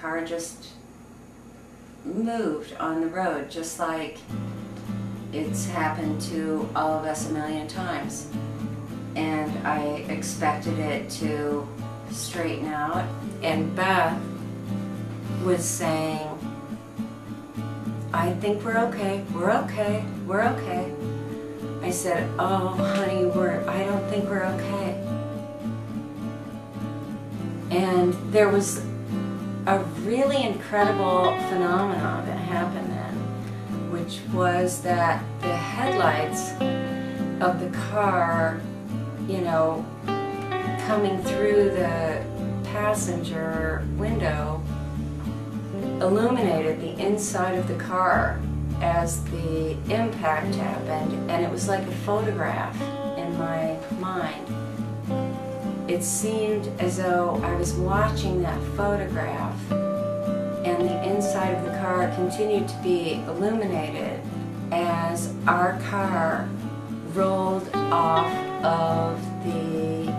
car just moved on the road, just like it's happened to all of us a million times. And I expected it to straighten out. And Beth was saying, I think we're okay, we're okay, we're okay. I said, oh honey, I don't think we're okay. And there was a really incredible phenomenon that happened then, which was that the headlights of the car, you know, coming through the passenger window illuminated the inside of the car as the impact happened, and it was like a photograph in my mind. It seemed as though I was watching that photograph, and the inside of the car continued to be illuminated as our car rolled off of the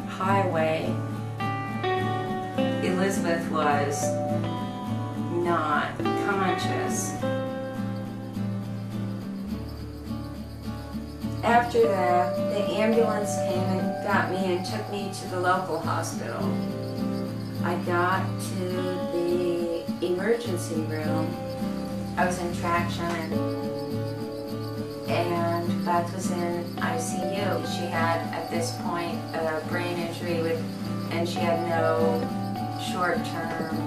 highway. Elizabeth was not conscious. After that, the ambulance came and got me and took me to the local hospital. I got to the emergency room. I was in traction, and Beth was in ICU. She had, at this point, a brain injury and she had no short-term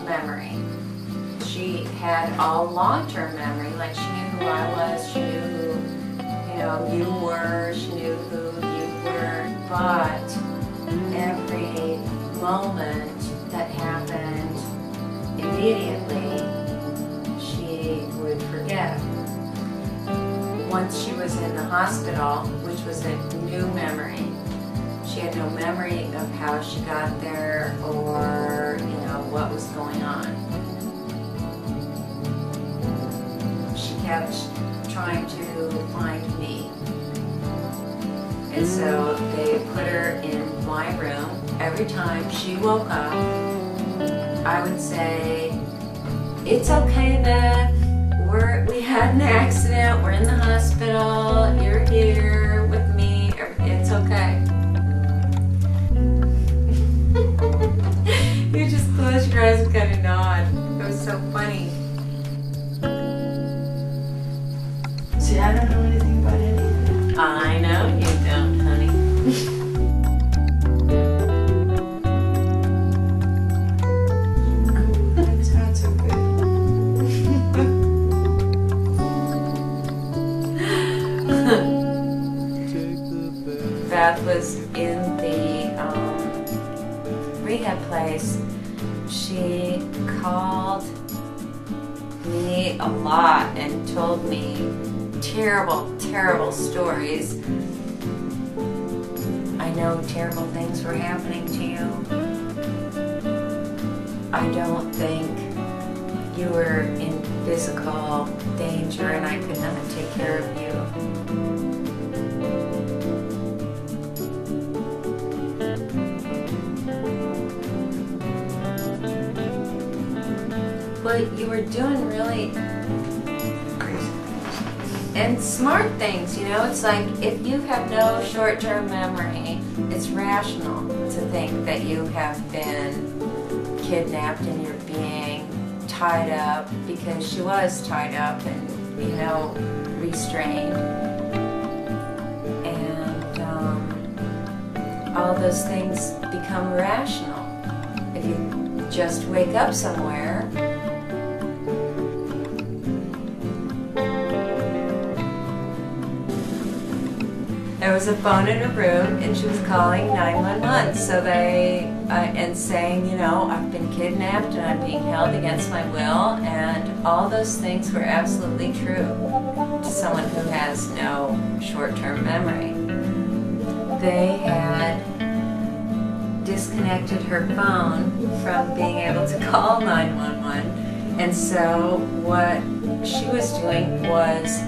memory. She had all long-term memory, like she knew who I was, she knew who you were, she knew who you were, but every moment that happened immediately, she would forget. Once she was in the hospital, which was a new memory, she had no memory of how she got there or, what was going on. She kept trying to find me. And so they put her in my room. Every time she woke up, I would say, "It's okay, Beth. We had an accident. We're in the hospital. You're here with me. It's okay." You just close your eyes and kind of nod. It was so funny. See, I don't know anything about anything. I know you don't, honey. It's not so good. Beth was in the rehab place. She called me a lot and told me terrible, terrible stories. I know terrible things were happening to you. I don't think you were in physical danger and I could not take care of you. But you were doing really and smart things, it's like if you have no short-term memory, it's rational to think that you have been kidnapped and you're being tied up, because she was tied up and, restrained. And all those things become rational. If you just wake up somewhere, there was a phone in her room and she was calling 911. So and saying, I've been kidnapped and I'm being held against my will, and all those things were absolutely true to someone who has no short-term memory. They had disconnected her phone from being able to call 911, and so what she was doing was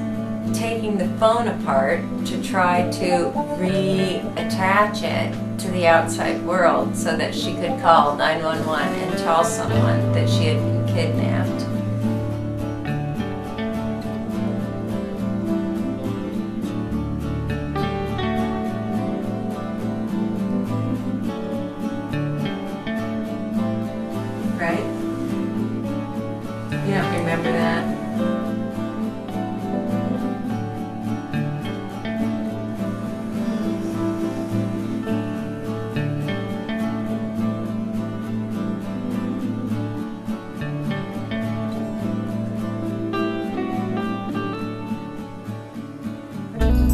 taking the phone apart to try to reattach it to the outside world so that she could call 911 and tell someone that she had been kidnapped. Right? You don't remember that?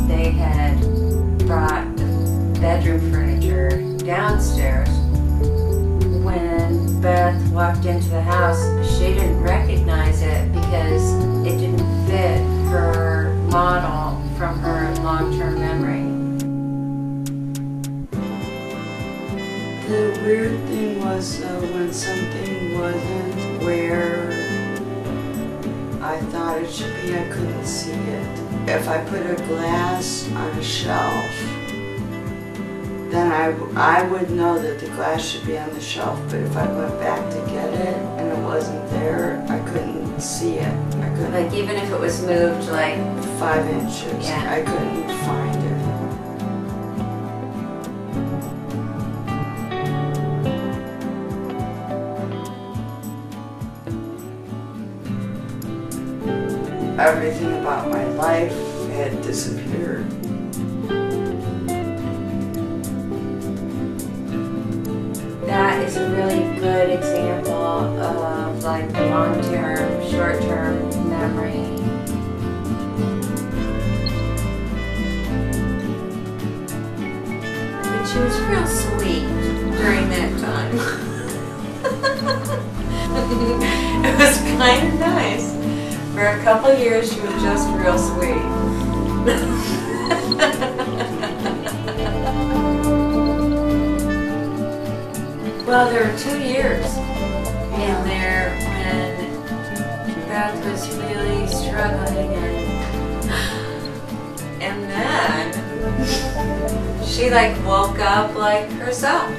They had brought the bedroom furniture downstairs. When Beth walked into the house, she didn't recognize it because it didn't fit her model from her long-term memory. The weird thing was when something wasn't where I thought it should be, I couldn't see it. If I put a glass on a shelf, then I would know that the glass should be on the shelf, but if I went back to get it and it wasn't there, I couldn't see it. I couldn't. Like even if it was moved like 5 inches, Yeah. I couldn't find it. Everything about my life had disappeared. that is a really good example of like long-term, short-term memory. But she was real sweet during that time. It was kind of nice. For a couple years, she was just real sweet. Well, there were 2 years in there when Beth was really struggling, and then she like woke up like herself.